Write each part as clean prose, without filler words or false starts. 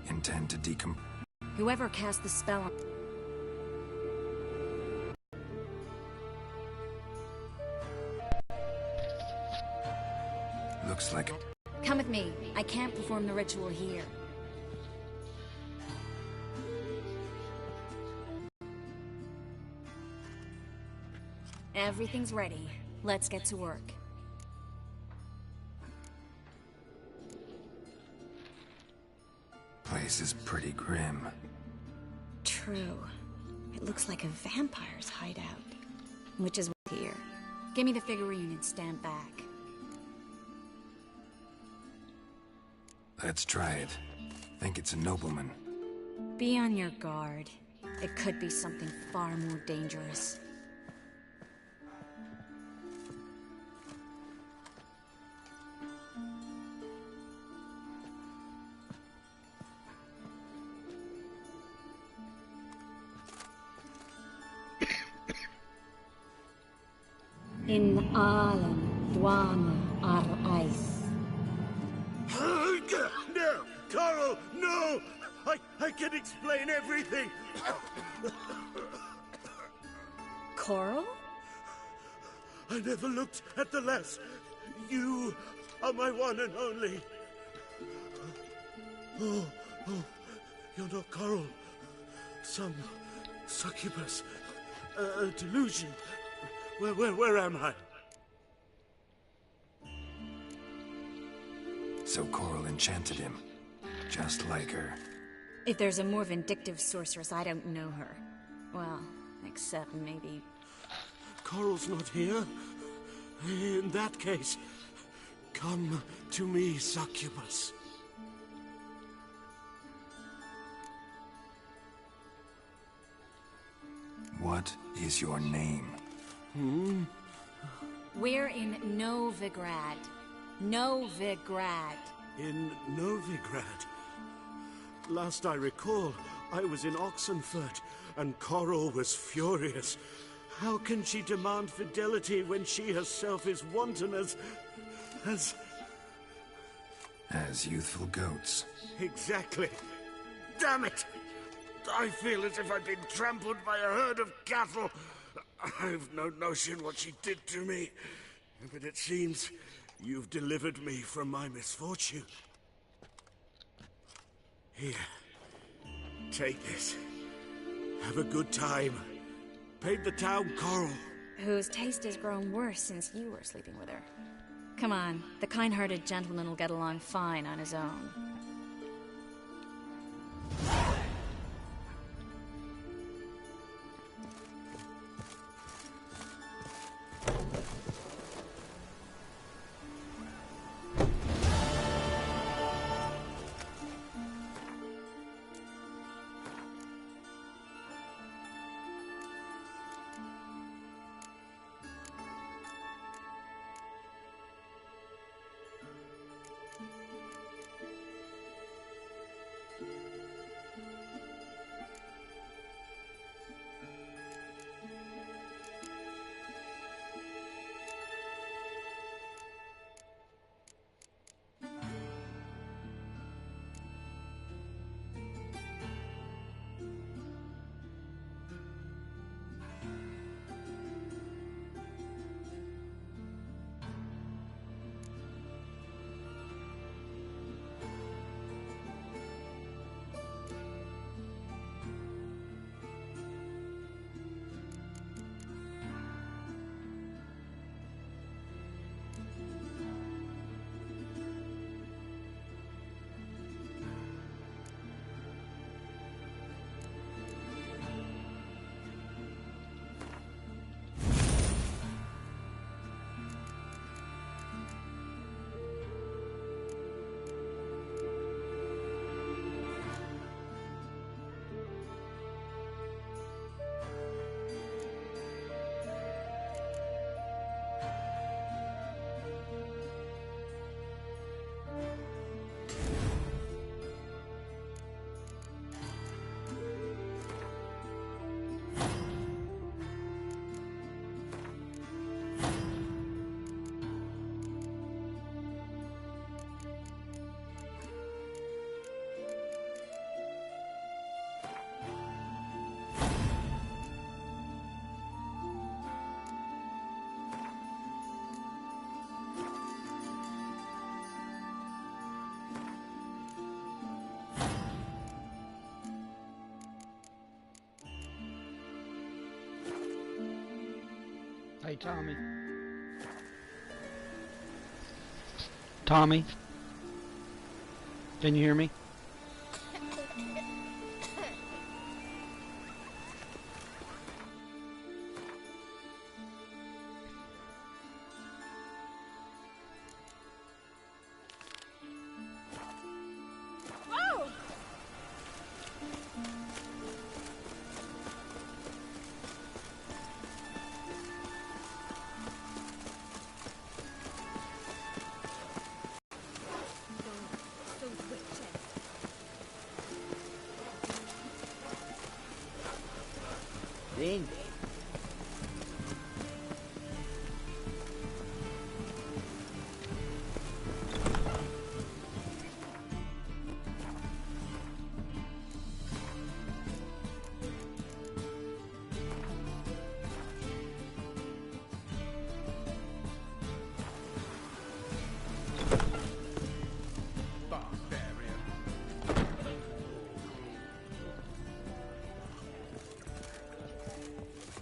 Intend to decompose. Whoever cast the spell on... Looks like... Come with me. I can't perform the ritual here. Everything's ready. Let's get to work. Place is pretty grim. True. It looks like a vampire's hideout. Which is here. Give me the figurine and stand back. Let's try it. Think it's a nobleman. Be on your guard. It could be something far more dangerous. In Alan Dwana ar Ice. No! Coral, no! I can explain everything! Coral? I never looked at the lass. You are my one and only. Oh, you're not Coral. Some succubus. A delusion. Where am I? So Coral enchanted him. Just like her. If there's a more vindictive sorceress, I don't know her. Well, except maybe... Coral's not here? In that case, come to me, succubus. What is your name? We're in Novigrad. Novigrad. In Novigrad? Last I recall, I was in Oxenfurt, and Coral was furious. How can she demand fidelity when she herself is wanton as youthful goats. Exactly. Damn it! I feel as if I've been trampled by a herd of cattle. I've no notion what she did to me, but it seems you've delivered me from my misfortune. Here, take this. Have a good time. Paid the town Coral. Whose taste has grown worse since you were sleeping with her. Come on, the kind-hearted gentleman will get along fine on his own. Hey, Tommy. Tommy? Can you hear me? Then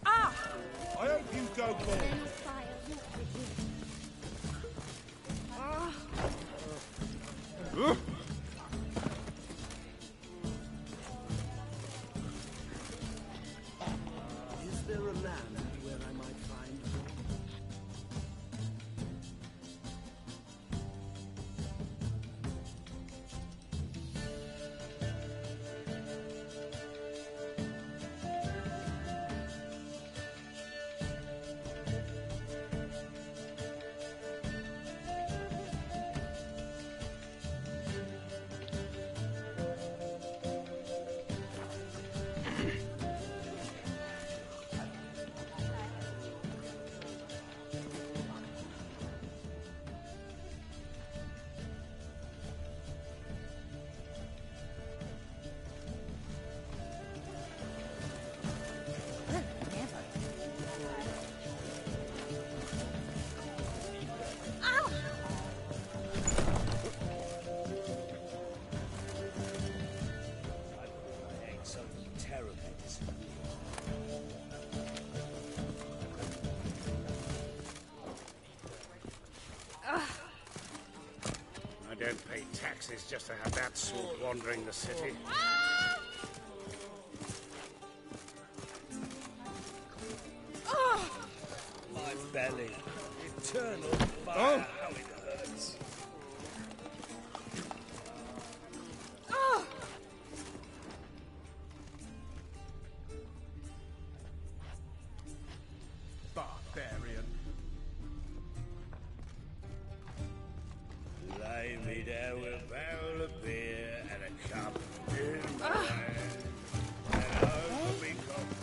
I hope you go bald. Is there a man where I might find him? I don't pay taxes just to have that sort wandering the city. My belly. Eternal fire. How it hurts. Barbarian. Lay me down with a barrel of beer and a cup in my hand. And hope me coffee.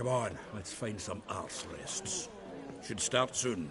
Come on, let's find some arse rests. Should start soon.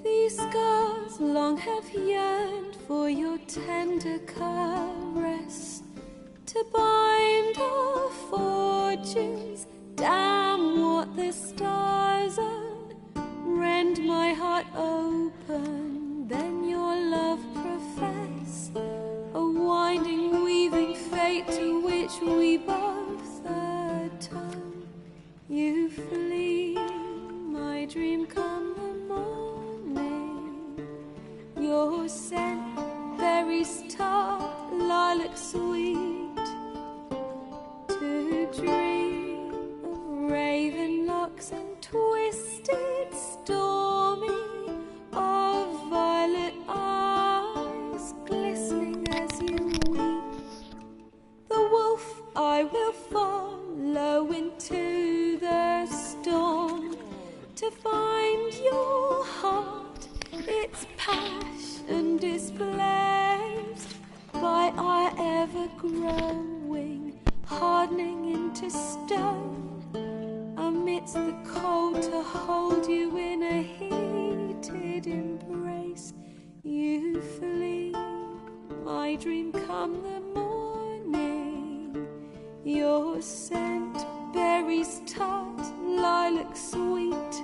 These scars long have yearned for your tender caress, to bind our fortunes. Damn what the stars own. Rend my heart open, then your love profess, a winding, weaving fate to which we both atone. You flee, my dream come the morning. Your scent, berries tart, lilac sweet. To dream of raven locks and twisted, stormy, of violet eyes glistening as you weep. The wolf I will follow into the storm, to find your heart, its passion displaced by our ever-growing, hardening into stone. Amidst the cold, to hold you in a heated embrace. You flee, my dream come the morning. Your scent, berries tart, lilac sweet.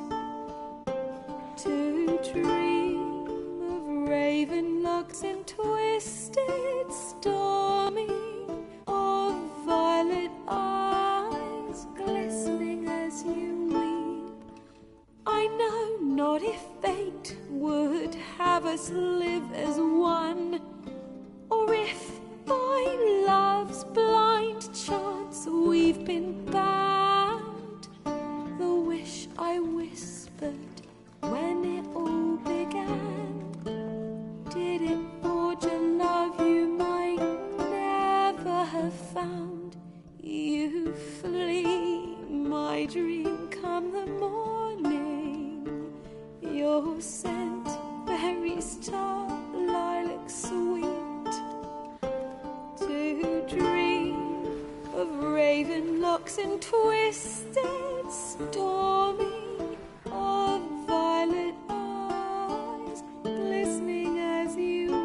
To dream of raven locks and twisted, stormy, of violet eyes glistening as you weep. I know not if fate would have us live as one, or if by love's blind chance we've been bound. The wish I whispered when it all began, did it forge a love you might never have found? You flee, my dream come the morning. Your scent, berries tart, lilac sweet. To dream of raven locks and twisted, stormy, of violet eyes glistening as you weep.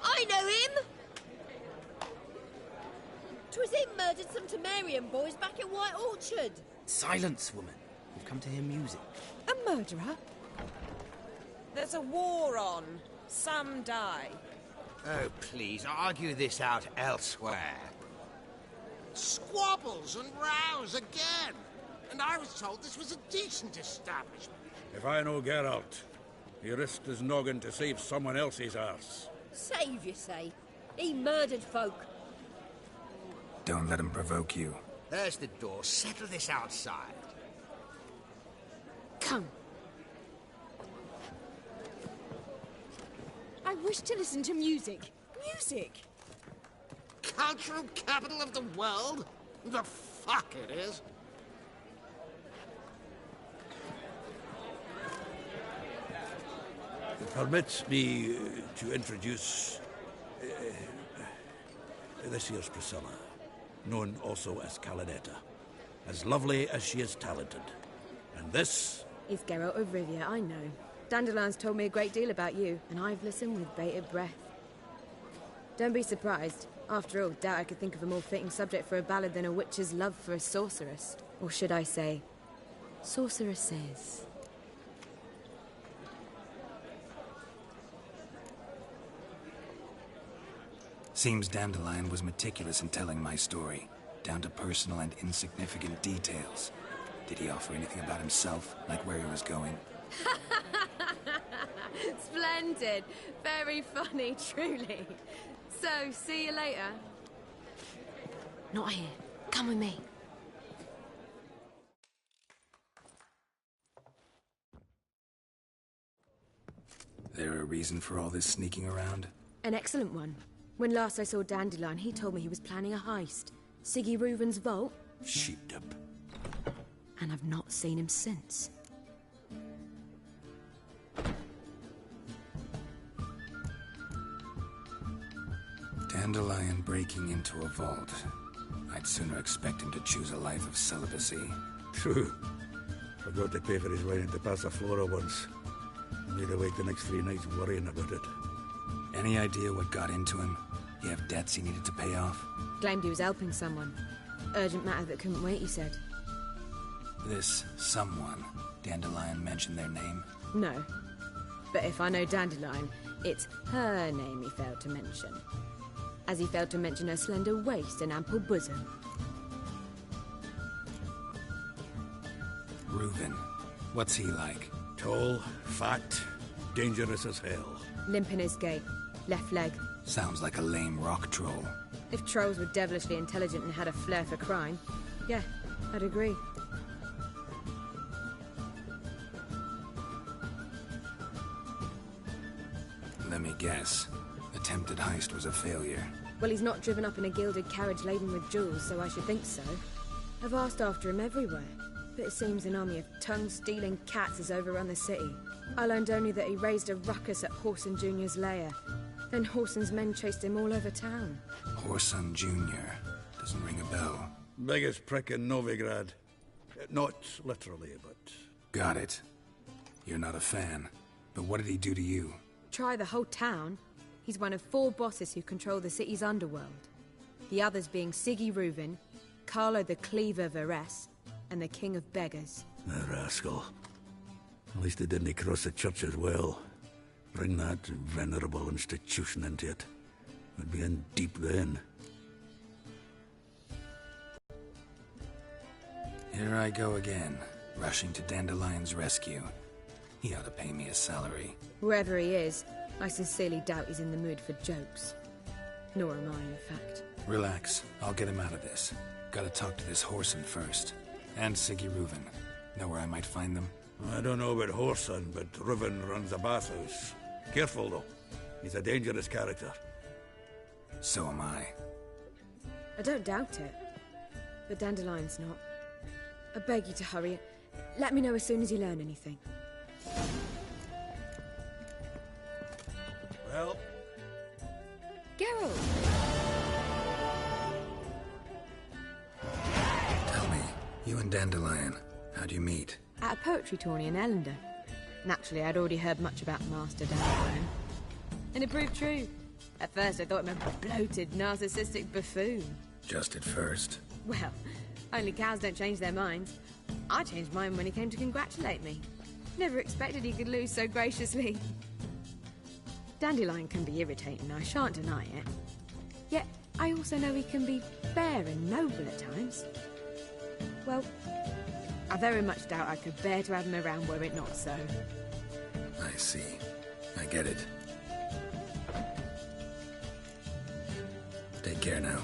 I know him! 'Twas him murdered some Temerian boys back at White Orchard. Silence, woman. We've come to hear music. A murderer? There's a war on. Some die. Oh, please, argue this out elsewhere. Squabbles and rows again. And I was told this was a decent establishment. If I know Geralt, he risked his noggin to save someone else's arse. Save, you say? He murdered folk. Don't let him provoke you. There's the door. Settle this outside. Come. I wish to listen to music. Music! Cultural capital of the world? The fuck it is. Permits me to introduce this here's Priscilla, known also as Calinetta. As lovely as she is talented. And this is Geralt of Rivia, I know. Dandelion's told me a great deal about you, and I've listened with bated breath. Don't be surprised. After all, doubt I could think of a more fitting subject for a ballad than a witch's love for a sorceress. Or should I say, sorceresses. Seems Dandelion was meticulous in telling my story, down to personal and insignificant details. Did he offer anything about himself, like where he was going? Splendid. Very funny, truly. So, see you later. Not here. Come with me. There a reason for all this sneaking around? An excellent one. When last I saw Dandelion, he told me he was planning a heist. Siggy Reuven's vault. Sheepdip. And I've not seen him since. Dandelion breaking into a vault. I'd sooner expect him to choose a life of celibacy. True. Forgot to pay for his wine into Passaflora once. Made awake the next 3 nights worrying about it. Any idea what got into him? He have debts he needed to pay off? Claimed he was helping someone. Urgent matter that couldn't wait, he said. This someone, Dandelion mentioned their name? No. But if I know Dandelion, it's her name he failed to mention. As he failed to mention her slender waist and ample bosom. Reuven. What's he like? Tall, fat, dangerous as hell. Limp in his gait. Left leg. Sounds like a lame rock troll. If trolls were devilishly intelligent and had a flair for crime, yeah, I'd agree. Let me guess. Attempted heist was a failure. Well, he's not driven up in a gilded carriage laden with jewels, so I should think so. I've asked after him everywhere, but it seems an army of tongue-stealing cats has overrun the city. I learned only that he raised a ruckus at Horson Jr.'s lair. Then Horson's men chased him all over town. Horson Jr. Doesn't ring a bell. Biggest prick in Novigrad. Not literally, but... Got it. You're not a fan. But what did he do to you? Try the whole town. He's one of 4 bosses who control the city's underworld. The others being Siggy Reuven, Carlo the Cleaver Varese, and the King of Beggars. The rascal. At least they didn't cross the church as well. Bring that venerable institution into it. We'd be in deep then. Here I go again, rushing to Dandelion's rescue. He ought to pay me a salary. Wherever he is, I sincerely doubt he's in the mood for jokes. Nor am I, in fact. Relax. I'll get him out of this. Gotta talk to this Horson first. And Siggy Reuven. Know where I might find them? I don't know about Horson, but Reuven runs a bathhouse. Careful, though. He's a dangerous character. So am I. I don't doubt it. But Dandelion's not. I beg you to hurry. Let me know as soon as you learn anything. Well? Geralt! Tell me, you and Dandelion, how'd you meet? At a poetry tourney in Ellender. Naturally, I'd already heard much about Master Dandelion. And it proved true. At first, I thought him a bloated, narcissistic buffoon. Just at first. Well, only cows don't change their minds. I changed mine when he came to congratulate me. Never expected he could lose so graciously. Dandelion can be irritating, I shan't deny it. Yet, I also know he can be fair and noble at times. Well, I very much doubt I could bear to have him around were it not so. I see. I get it. Take care now.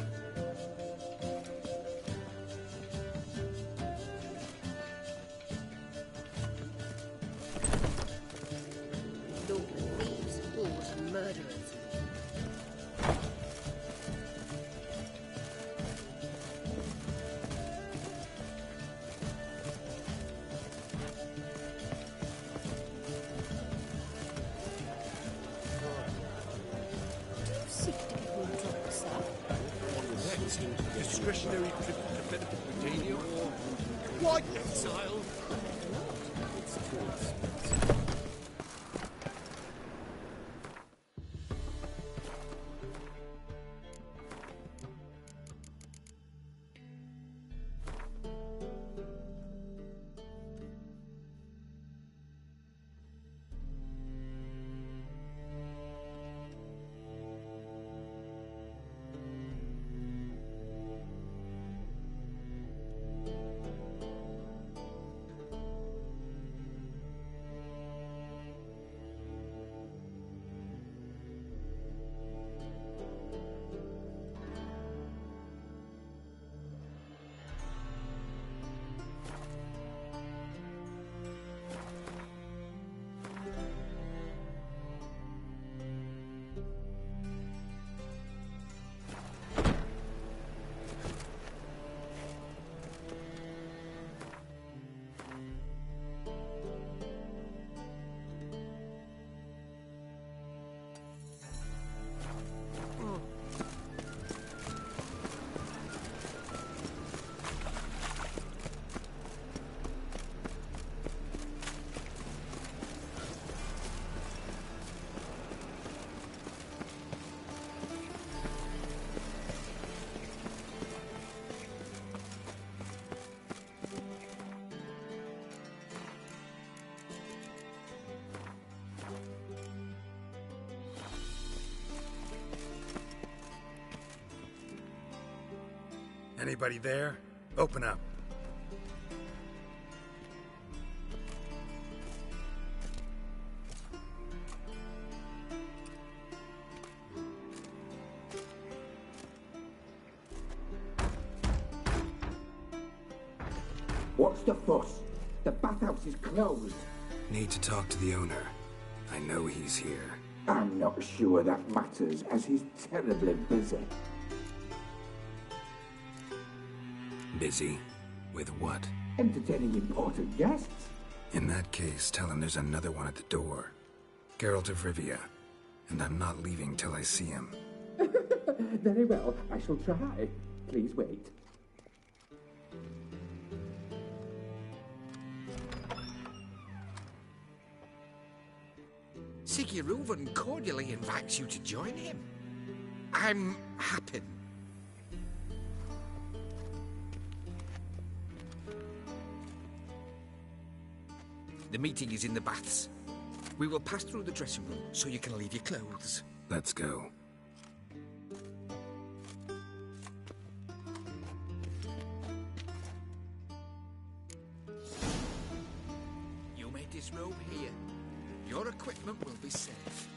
ordinary trip to Mesopotamia or white exile. It's too expensive. Anybody there? Open up. What's the fuss? The bathhouse is closed. Need to talk to the owner. I know he's here. I'm not sure that matters, as he's terribly busy. Busy? With what? Entertaining important guests. In that case, tell him there's another one at the door. Geralt of Rivia. And I'm not leaving till I see him. Very well, I shall try. Please wait. Siggy Reuven cordially invites you to join him. I'm happy. The meeting is in the baths. We will pass through the dressing room so you can leave your clothes. Let's go. You may disrobe here. Your equipment will be safe.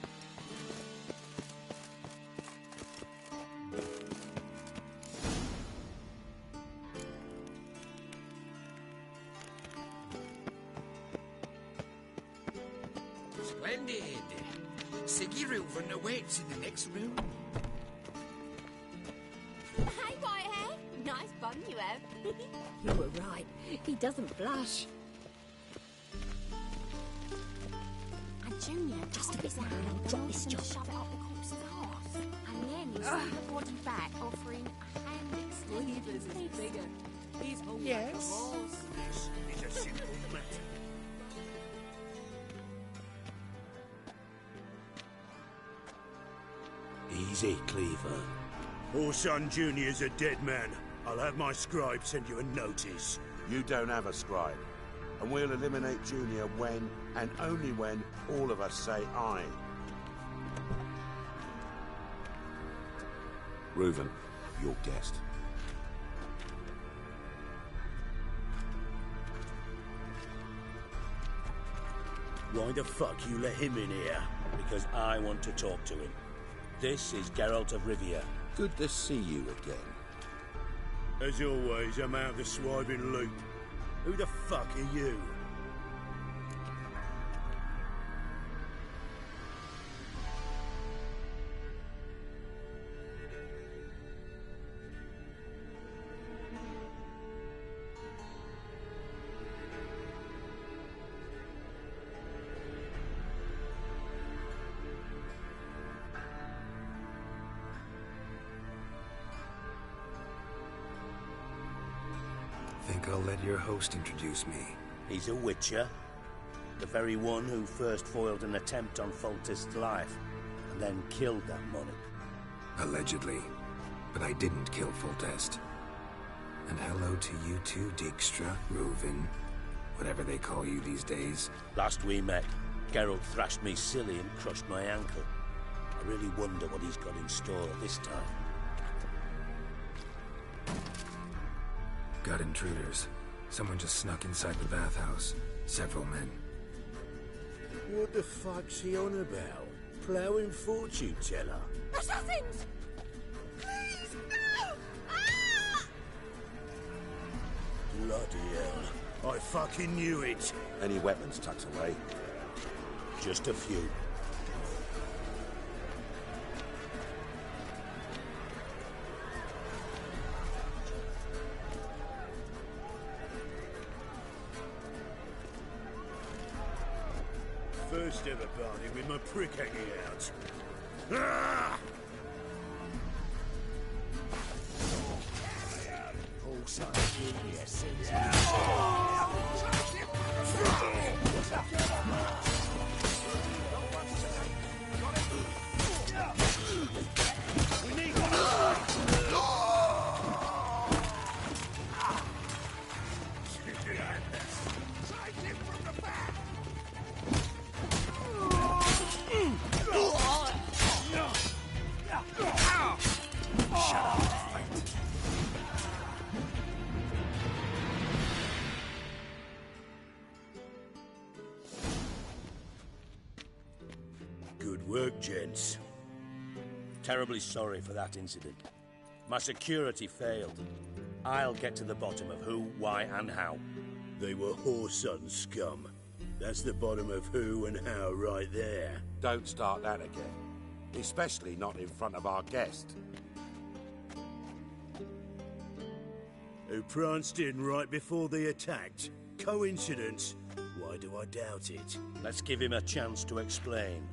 Splendid! Siggy Reuven awaits in the next room. Hey, Whitehair. Nice bun you have. You were right. He doesn't blush. And Junior, just a bit now, drop this job. Shove it up the corpse's arse. And then you send the body back, offering a hand extended is bigger. He's hungry. Yes? This is a simple matter. Easy, Cleaver. Orson Jr.'s a dead man. I'll have my scribe send you a notice. You don't have a scribe. And we'll eliminate Junior when, and only when, all of us say aye. Reuven, your guest. Why the fuck you let him in here? Because I want to talk to him. This is Geralt of Rivia. Good to see you again. As always, I'm out of the swiping loop. Who the fuck are you? think I'll let your host introduce me. He's a witcher. The very one who first foiled an attempt on Foltest's life, and then killed that monarch. Allegedly. But I didn't kill Foltest. And hello to you too, Dijkstra, Reuven, whatever they call you these days. Last we met, Geralt thrashed me silly and crushed my ankle. I really wonder what he's got in store this time. Got intruders. Someone just snuck inside the bathhouse. Several men. What the fuck's he on about? Ploughing fortune teller? Assassins! Please, no! Ah! Bloody hell. I fucking knew it. Any weapons tucked away? Just a few. First ever party with my prick hanging out. Ah! Also, yes, Good work, gents. Terribly sorry for that incident. My security failed. I'll get to the bottom of who, why, and how. They were whoreson scum. That's the bottom of who and how right there. Don't start that again. Especially not in front of our guest. Who pranced in right before they attacked. Coincidence? Why do I doubt it? Let's give him a chance to explain.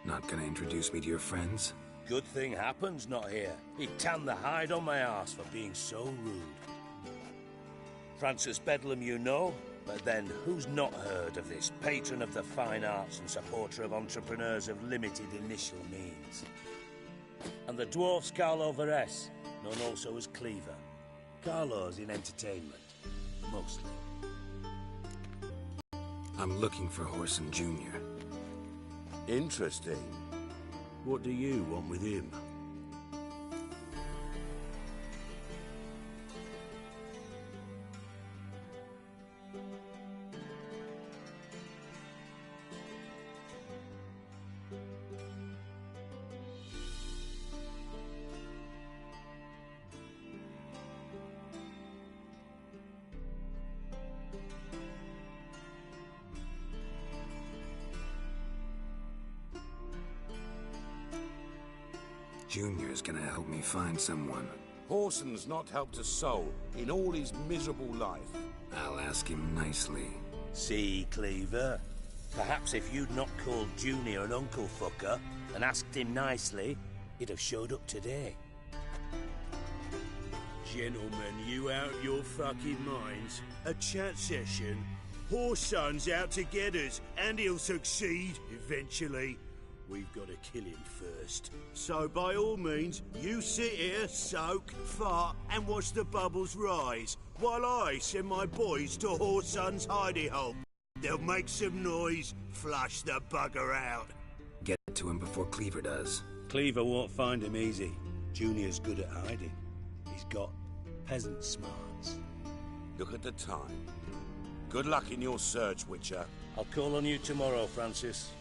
Not gonna introduce me to your friends? Good thing Happen's not here. He'd tan the hide on my ass for being so rude. Francis Bedlam you know, but then who's not heard of this patron of the fine arts and supporter of entrepreneurs of limited initial means? And the dwarf's Carlo Veres, known also as Cleaver. Carlo's in entertainment, mostly. I'm looking for Whoreson Jr. Interesting. What do you want with him? Junior's gonna help me find someone. Whoreson's not helped a soul in all his miserable life. I'll ask him nicely. See, Cleaver? Perhaps if you'd not called Junior an uncle fucker and asked him nicely, he'd have showed up today. Gentlemen, you out your fucking minds? A chat session? Whoreson's out to get us, and he'll succeed eventually. We've got to kill him first. So by all means, you sit here, soak, fart, and watch the bubbles rise, while I send my boys to Whoreson's hidey hole. They'll make some noise, flush the bugger out. Get to him before Cleaver does. Cleaver won't find him easy. Junior's good at hiding. He's got peasant smarts. Look at the time. Good luck in your search, Witcher. I'll call on you tomorrow, Francis.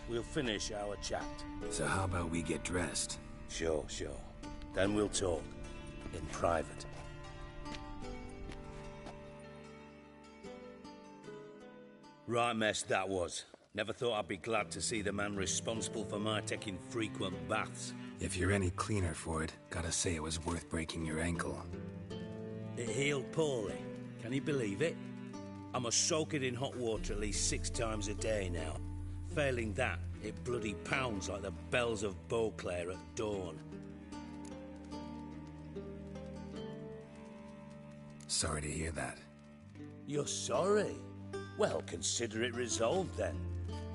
We'll finish our chat. So how about we get dressed? Sure. Then we'll talk. In private. Right mess that was. Never thought I'd be glad to see the man responsible for my taking frequent baths. If you're any cleaner for it, gotta say it was worth breaking your ankle. It healed poorly. Can you believe it? I must soak it in hot water at least 6 times a day now. Failing that, it bloody pounds like the bells of Beauclair at dawn. Sorry to hear that. You're sorry? Well, consider it resolved then.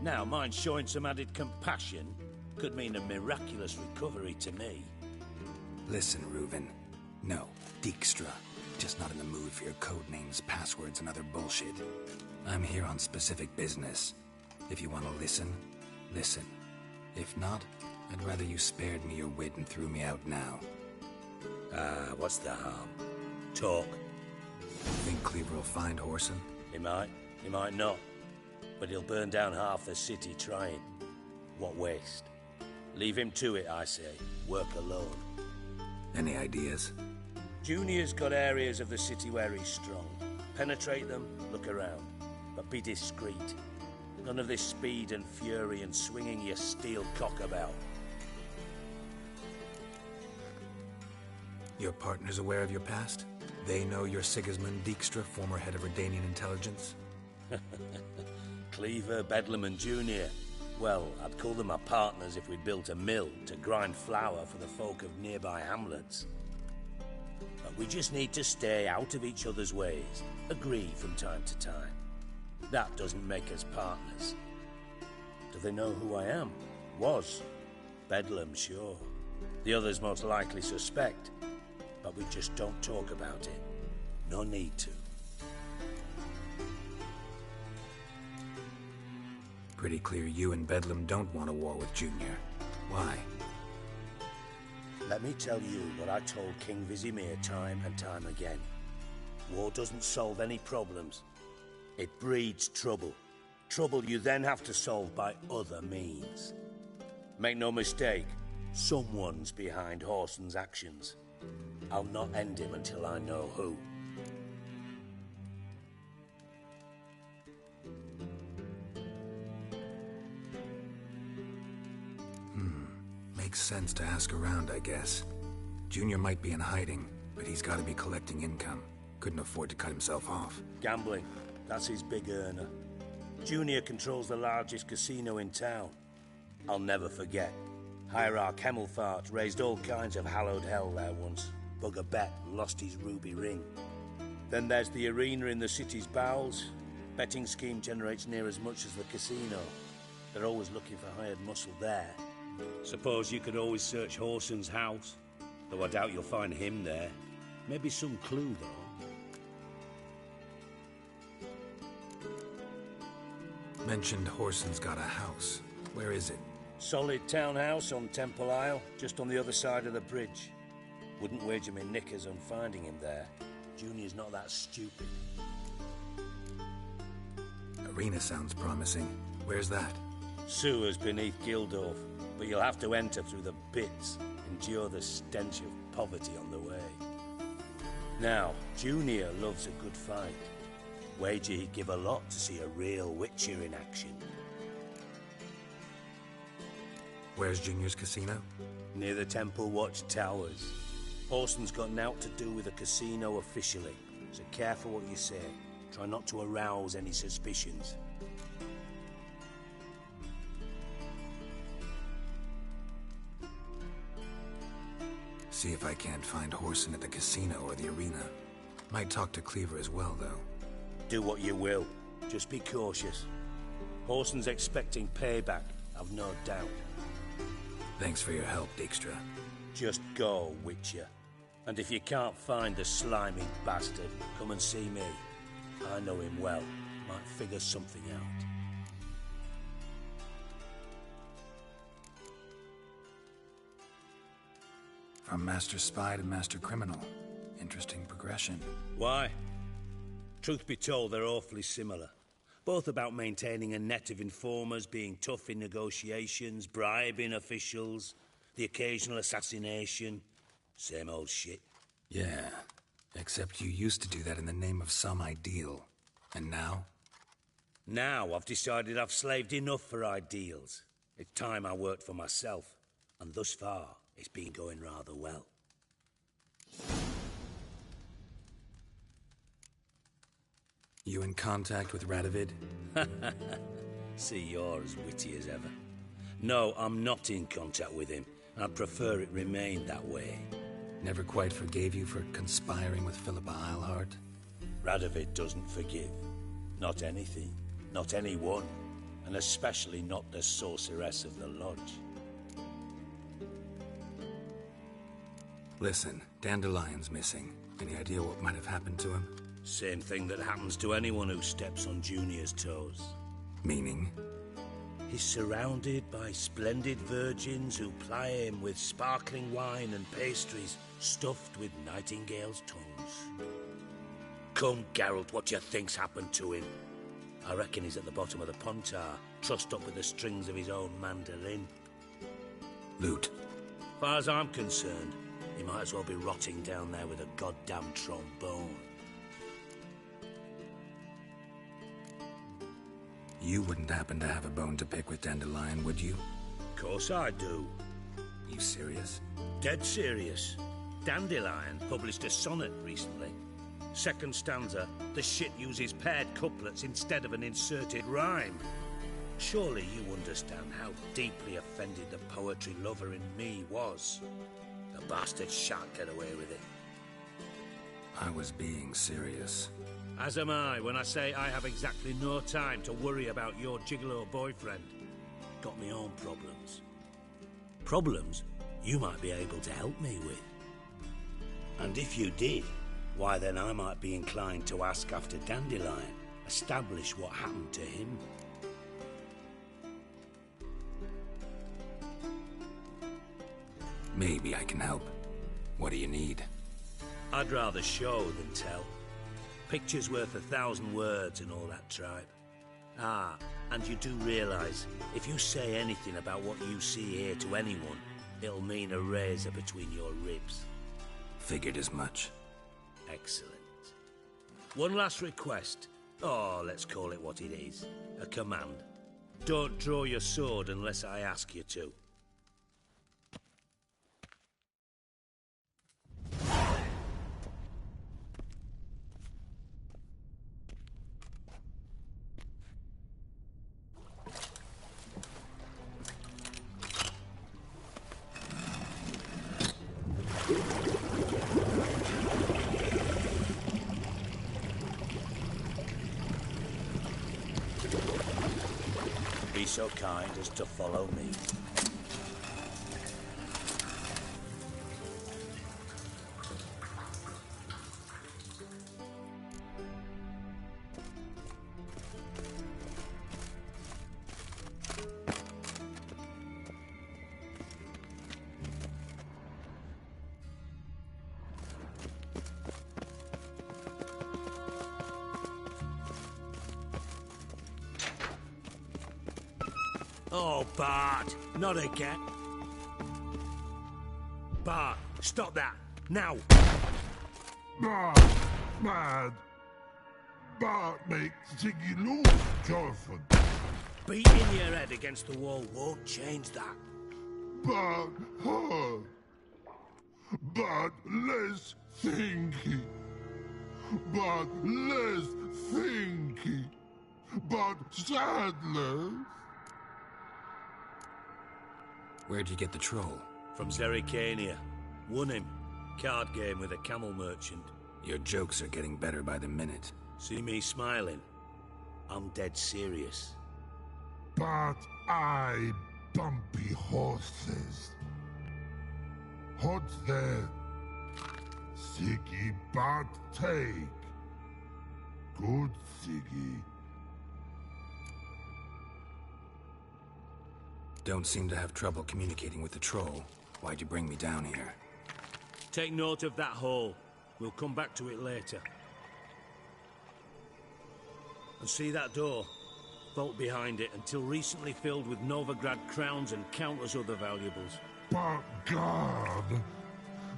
Now, mind showing some added compassion could mean a miraculous recovery to me. Listen, Reuven. No, Dijkstra. Just not in the mood for your code names, passwords, and other bullshit. I'm here on specific business. If you want to listen, listen. If not, I'd rather you spared me your wit and threw me out now. What's the harm? Talk. Think Cleaver will find Whoreson? He might not. But he'll burn down half the city trying. What waste? Leave him to it, I say. Work alone. Any ideas? Junior's got areas of the city where he's strong. Penetrate them, look around. But be discreet. None of this speed and fury and swinging your steel cock about. Your partner's aware of your past? They know you're Sigismund Dijkstra, former head of Redanian intelligence? Cleaver, Bedlam and Junior. Well, I'd call them my partners if we'd built a mill to grind flour for the folk of nearby hamlets. But we just need to stay out of each other's ways. Agree from time to time. That doesn't make us partners. Do they know who I am? Was. Bedlam, sure. The others most likely suspect. But we just don't talk about it. No need to. Pretty clear you and Bedlam don't want a war with Junior. Why? Let me tell you what I told King Vizimir time and time again. War doesn't solve any problems. It breeds trouble. Trouble you then have to solve by other means. Make no mistake, someone's behind Whoreson's actions. I'll not end him until I know who. Makes sense to ask around, I guess. Junior might be in hiding, but he's got to be collecting income. Couldn't afford to cut himself off. Gambling. That's his big earner. Junior controls the largest casino in town. I'll never forget. Hierarch Hemmelfart raised all kinds of hallowed hell there once. Bugger bet and lost his ruby ring. Then there's the arena in the city's bowels. Betting scheme generates near as much as the casino. They're always looking for hired muscle there. Suppose you could always search Whoreson's house. Though I doubt you'll find him there. Maybe some clue, though. Mentioned Whoreson's got a house. Where is it? Solid townhouse on Temple Isle, just on the other side of the bridge. Wouldn't wager me knickers on finding him there. Junior's not that stupid. Arena sounds promising. Where's that? Sewers beneath Gildorf, but you'll have to enter through the bits, endure the stench of poverty on the way. Now, Junior loves a good fight. Wager he'd give a lot to see a real Witcher in action. Where's Junior's casino? Near the Temple Watch Towers. Whoreson's got naught to do with the casino officially, so careful what you say. Try not to arouse any suspicions. See if I can't find Whoreson at the casino or the arena. Might talk to Cleaver as well, though. Do what you will. Just be cautious. Whoreson's expecting payback, I've no doubt. Thanks for your help, Dijkstra. Just go, Witcher. And if you can't find the slimy bastard, come and see me. I know him well. Might figure something out. From Master Spy to Master Criminal. Interesting progression. Why? Truth be told, they're awfully similar. Both about maintaining a net of informers, being tough in negotiations, bribing officials, the occasional assassination. Same old shit. Yeah, except you used to do that in the name of some ideal. And now? Now I've decided I've slaved enough for ideals. It's time I worked for myself. And thus far, it's been going rather well. You in contact with Radovid? See, you're as witty as ever. No, I'm not in contact with him. I'd prefer it remained that way. Never quite forgave you for conspiring with Philippa Eilhart? Radovid doesn't forgive. Not anything. Not anyone. And especially not the sorceress of the lodge. Listen, Dandelion's missing. Any idea what might have happened to him? Same thing that happens to anyone who steps on Junior's toes. Meaning? He's surrounded by splendid virgins who ply him with sparkling wine and pastries stuffed with nightingales' tongues. Come, Geralt, what do you think's happened to him? I reckon he's at the bottom of the Pontar, trussed up with the strings of his own mandolin. Loot. Far as I'm concerned, he might as well be rotting down there with a goddamn trombone. You wouldn't happen to have a bone to pick with Dandelion, would you? Of course I do. You serious? Dead serious. Dandelion published a sonnet recently. Second stanza, the shit uses paired couplets instead of an inserted rhyme. Surely you understand how deeply offended the poetry lover in me was. The bastard shan't get away with it. I was being serious. As am I when I say I have exactly no time to worry about your gigolo boyfriend. Got me own problems. Problems you might be able to help me with. And if you did, why then I might be inclined to ask after Dandelion, establish what happened to him. Maybe I can help. What do you need? I'd rather show than tell. Picture's worth 1,000 words and all that tripe. Ah, and you do realise, if you say anything about what you see here to anyone, it'll mean a razor between your ribs. Figured as much. Excellent. One last request. Oh, let's call it what it is. A command. Don't draw your sword unless I ask you to. Be so kind as to follow me. Oh, Bart, not again. Bart, stop that, now. Bart, mad. Bart make Ziggy lose, Jonathan. Beating your head against the wall won't change that. Bart hurt. Bart less thinky. Bart less thinky. Bart sadless. Where'd you get the troll? From Zerrikania. Won him. Card game with a camel merchant. Your jokes are getting better by the minute. See me smiling? I'm dead serious. But I bumpy horses. Hot there. Siggy but take. Good Siggy. Don't seem to have trouble communicating with the troll. Why'd you bring me down here? Take note of that hole. We'll come back to it later. And see that door? Vault behind it, until recently filled with Novigrad crowns and countless other valuables. But God!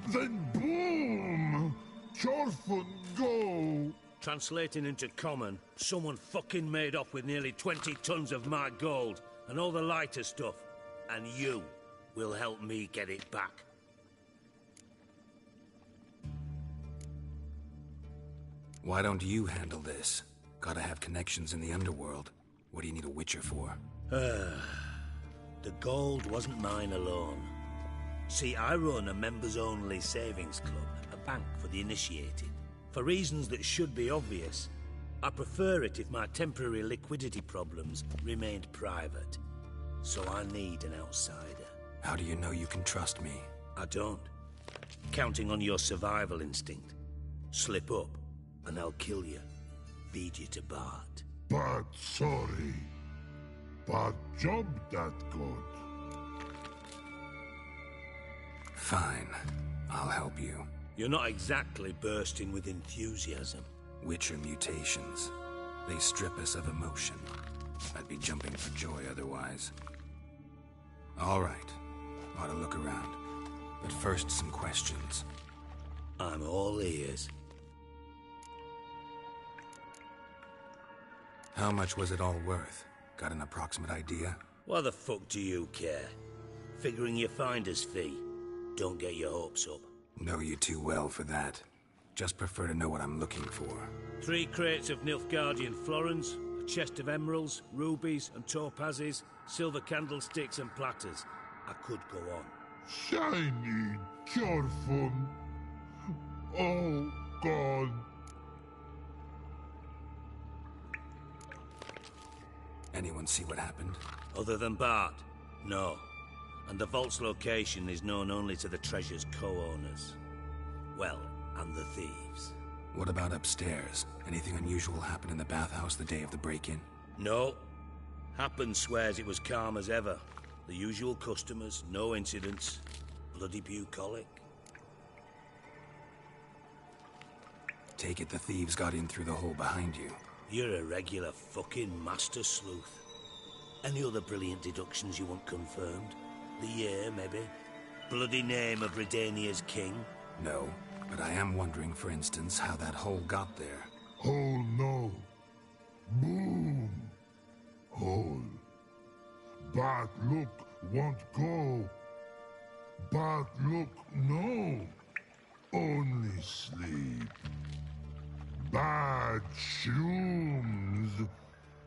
Then boom! Chorfun go! Translating into common, someone fucking made off with nearly 20 tons of my gold, and all the lighter stuff. And you will help me get it back. Why don't you handle this? Gotta have connections in the underworld. What do you need a witcher for? The gold wasn't mine alone. See, I run a members-only savings club, a bank for the initiated. For reasons that should be obvious, I prefer it if my temporary liquidity problems remained private. So I need an outsider. How do you know you can trust me? I don't. Counting on your survival instinct. Slip up, and I'll kill you. Lead you to Bart. But sorry. But job that good. Fine. I'll help you. You're not exactly bursting with enthusiasm. Witcher mutations. They strip us of emotion. I'd be jumping for joy otherwise. All right. Ought to look around. But first, some questions. I'm all ears. How much was it all worth? Got an approximate idea? Why the fuck do you care? Figuring your finder's fee. Don't get your hopes up. Know you too well for that. Just prefer to know what I'm looking for. 3 crates of Nilfgaardian florins, a chest of emeralds, rubies and topazes, silver candlesticks and platters. I could go on. Shiny, careful. Oh, God. Anyone see what happened? Other than Bart? No. And the vault's location is known only to the treasure's co-owners. Well, and the thieves. What about upstairs? Anything unusual happen in the bathhouse the day of the break-in? No. Happen swears it was calm as ever. The usual customers, no incidents. Bloody bucolic. Take it the thieves got in through the hole behind you. You're a regular fucking master sleuth. Any other brilliant deductions you want confirmed? The year, maybe? Bloody name of Redania's king? No, but I am wondering, for instance, how that hole got there. Hole no. Boom. Hole. Bad look won't go. Bad look no. Only sleep. Bad shrooms.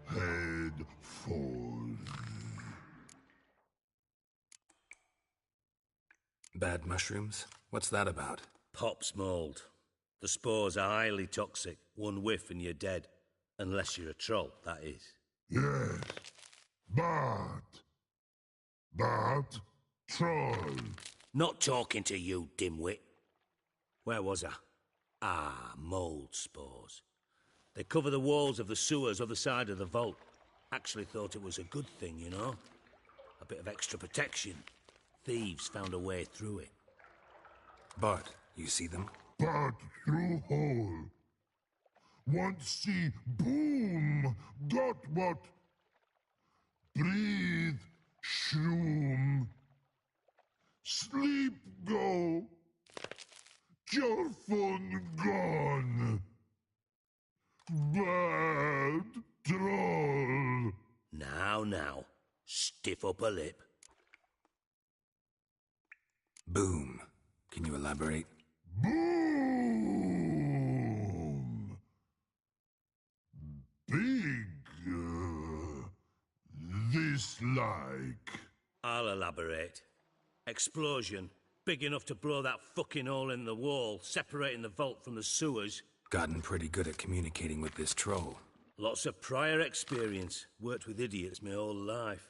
Head falls. Bad mushrooms? What's that about? Pop's mold. The spores are highly toxic. One whiff and you're dead. Unless you're a troll, that is. Yes. Bad. Bad troll. Not talking to you, dimwit. Where was I? Ah, mold spores. They cover the walls of the sewers other side of the vault. Actually thought it was a good thing, you know? A bit of extra protection. Thieves found a way through it. Bart, you see them? Bad through hole. Want see boom. Got what? Breathe. Shroom. Sleep go. Your phone gone. Bad troll. Now. Stiff up a lip. Boom. Can you elaborate? Boom. Big. This like. I'll elaborate. Explosion. Big enough to blow that fucking hole in the wall, separating the vault from the sewers. Gotten pretty good at communicating with this troll. Lots of prior experience. Worked with idiots my whole life.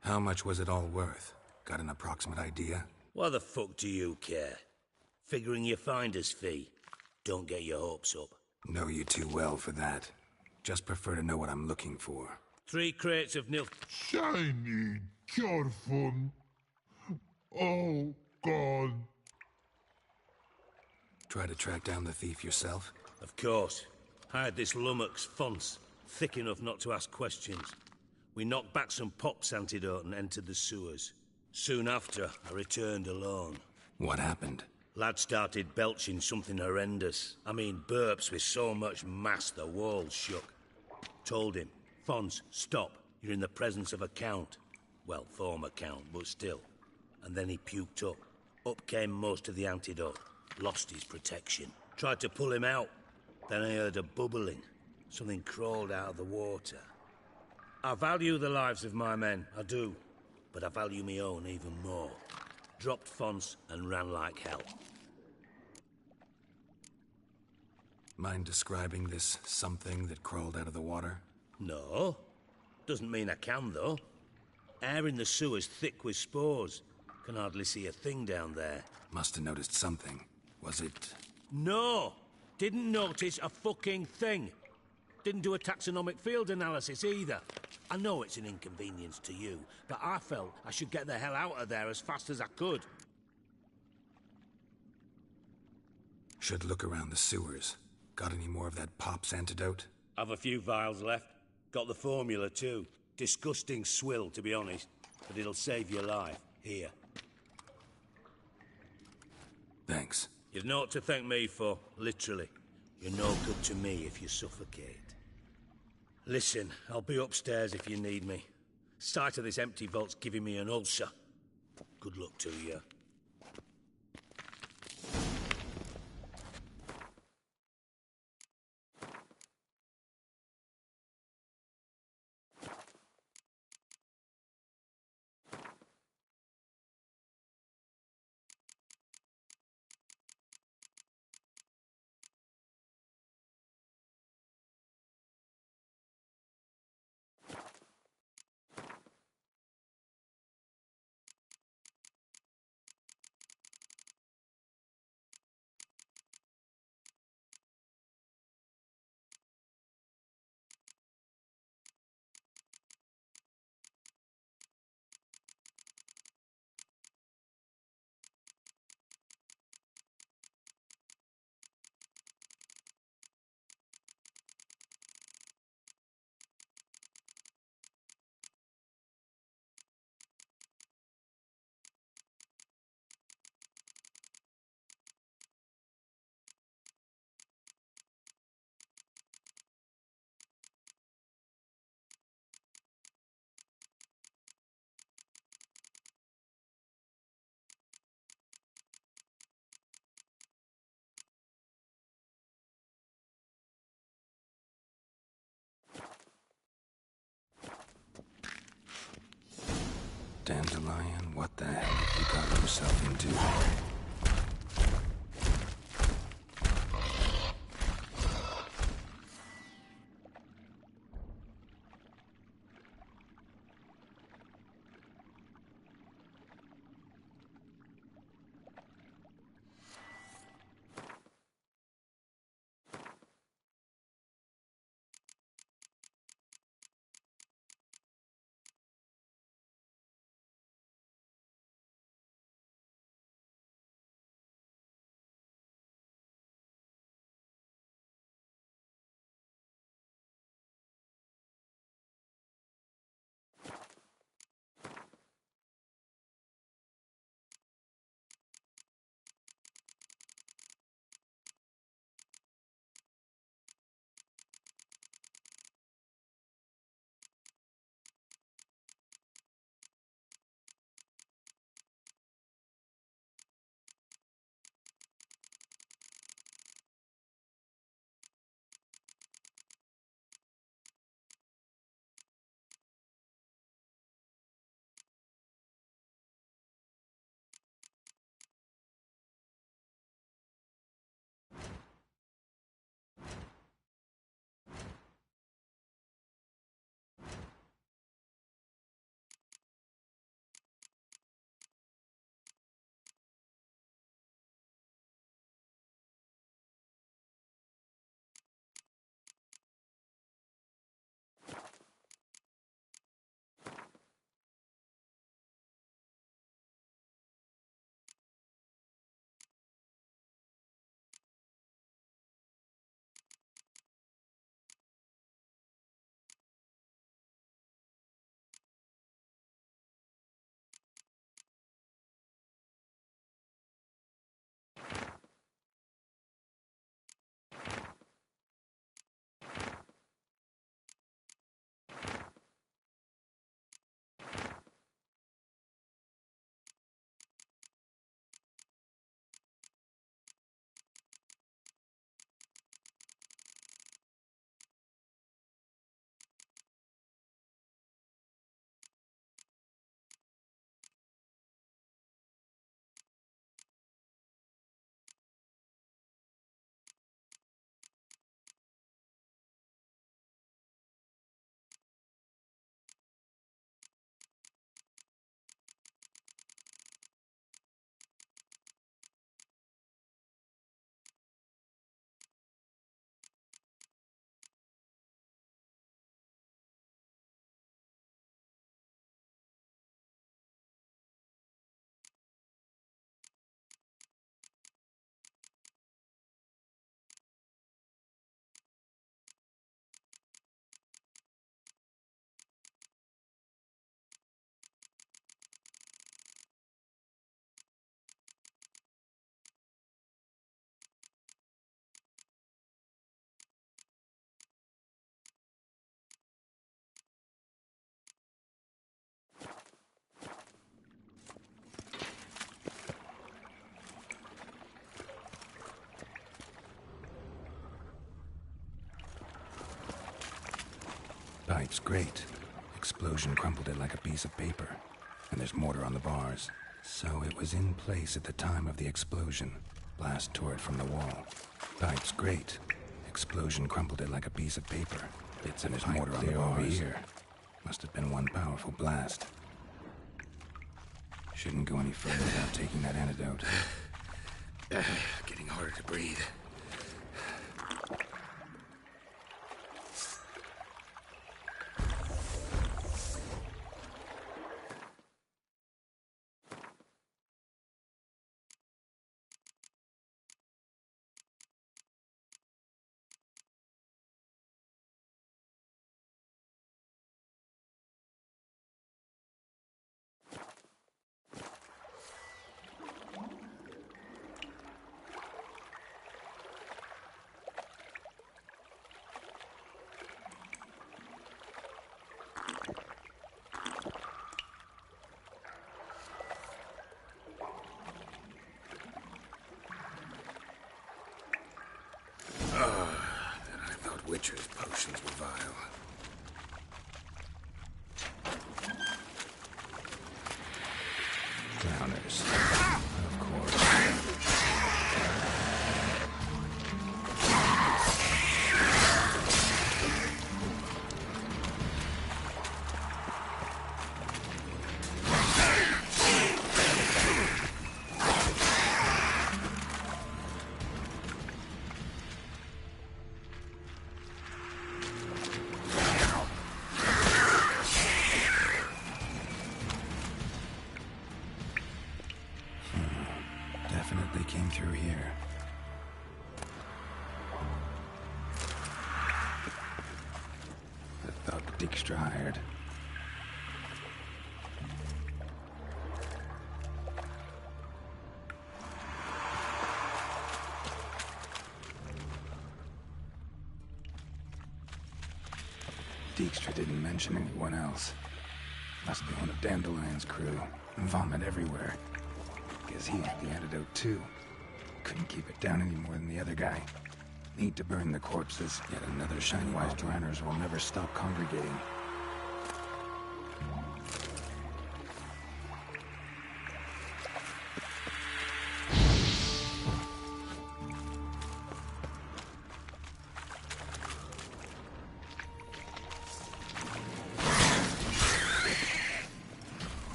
How much was it all worth? Got an approximate idea? Why the fuck do you care? Figuring your finder's fee. Don't get your hopes up. Know you too well for that. Just prefer to know what I'm looking for. 3 crates of Shiny, careful. Oh, God. Try to track down the thief yourself? Of course. Hired this lummox Fonce, thick enough not to ask questions. We knocked back some Pop's antidote and entered the sewers. Soon after, I returned alone. What happened? Lad started belching something horrendous. I mean, burps with so much mass the walls shook. Told him, Fonce, stop. You're in the presence of a count. Well, former count, but still. And then he puked up. Up came most of the antidote. Lost his protection. Tried to pull him out. Then I heard a bubbling. Something crawled out of the water. I value the lives of my men, I do. But I value my own even more. Dropped fonts and ran like hell. Mind describing this something that crawled out of the water? No. Doesn't mean I can, though. Air in the sewer's thick with spores. Can hardly see a thing down there. Must have noticed something. Was it... No! Didn't notice a fucking thing. Didn't do a taxonomic field analysis either. I know it's an inconvenience to you, but I felt I should get the hell out of there as fast as I could. Should look around the sewers. Got any more of that Pop's antidote? Have a few vials left. Got the formula too. Disgusting swill, to be honest. But it'll save your life. Here. Thanks. You've naught to thank me for, literally. You're no good to me if you suffocate. Listen, I'll be upstairs if you need me. Sight of this empty vault's giving me an ulcer. Good luck to you. Dandelion, what the hell have you got yourself into? Pipe's great. Explosion crumpled it like a piece of paper. And there's mortar on the bars. So it was in place at the time of the explosion. Blast tore it from the wall. Pipe's great. Explosion crumpled it like a piece of paper. Bits and there's mortar on the bars. Over here. Must have been one powerful blast. Shouldn't go any further without taking that antidote. Getting harder to breathe. I thought Witcher's potions were vile. Clowners. Of course. Definitely came through here. The thug Dijkstra hired. Dijkstra didn't mention anyone else. Must be one of Dandelion's crew. Vomit everywhere. Guess he had the antidote too. Couldn't keep it down any more than the other guy. Need to burn the corpses. Yet another shiny-wise Dranners will never stop congregating.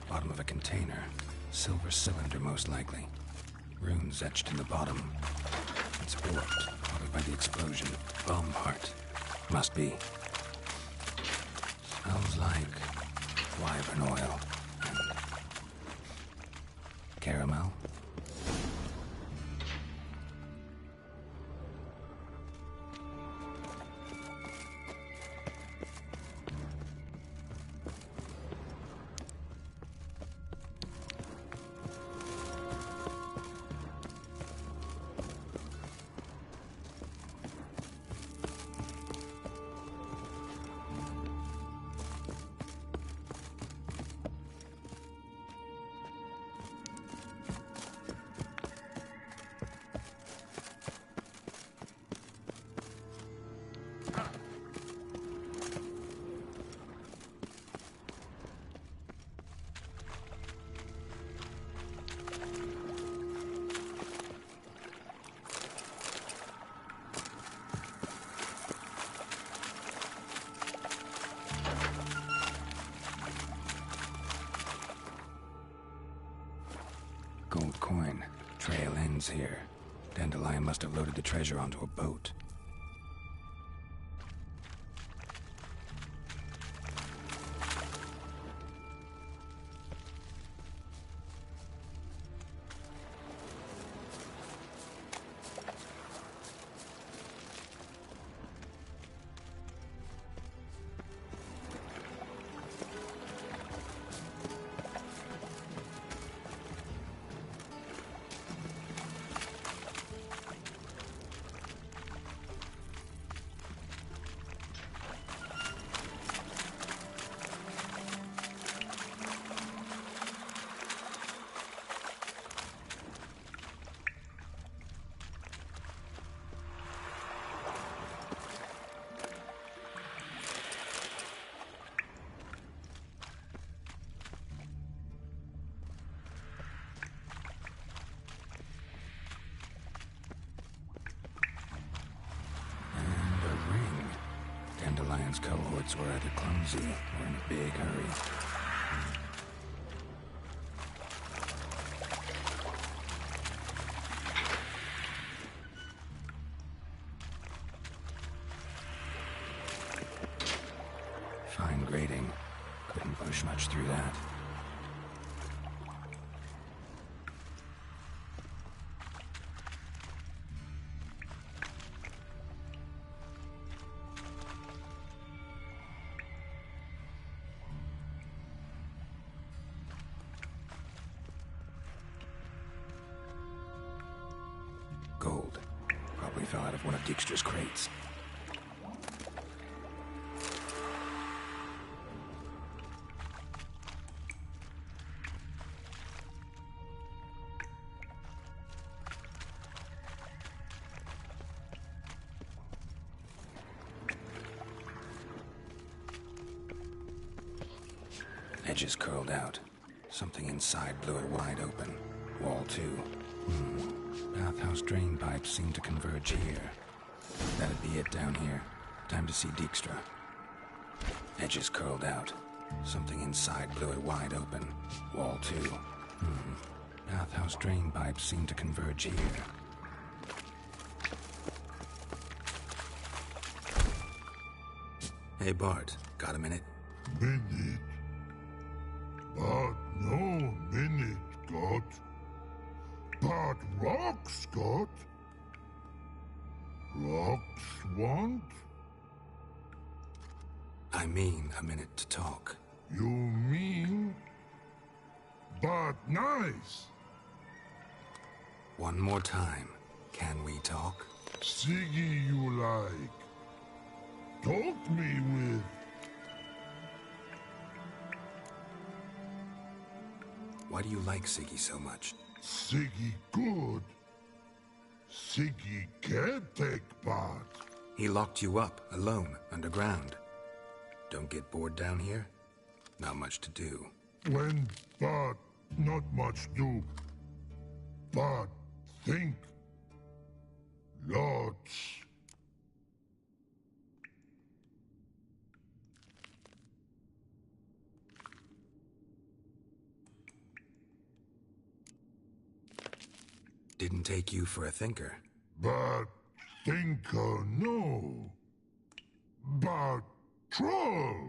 Bottom of a container. Silver cylinder, most likely. Runes etched in the bottom. It's warped, probably by the explosion. Bomb part. Must be. Smells like wyvern oil. And caramel. Gold coin. Trail ends here. Dandelion must have loaded the treasure onto a boat. Baron's cohorts were either clumsy or in a big hurry. Fine grading. Couldn't push much through that. Gold. Probably fell out of one of Dijkstra's crates. Edges curled out. Something inside blew it wide open. Wall 2. Bathhouse drain pipes seem to converge here. That'd be it down here. Time to see Dijkstra. Edges curled out. Something inside blew it wide open. Wall 2. Bathhouse drain pipes seem to converge here. Hey Bart, got a minute? Minute? But no minute, Scott. But rock, Scott. Rocks want? I mean a minute to talk. You mean? But nice. One more time. Can we talk? Siggy you like. Talk me with. Why do you like Siggy so much? Siggy good. Siggy can't take part. He locked you up, alone, underground. Don't get bored down here? Not much to do. When, but not much do. But think. Lots. Didn't take you for a thinker. But thinker no. But troll.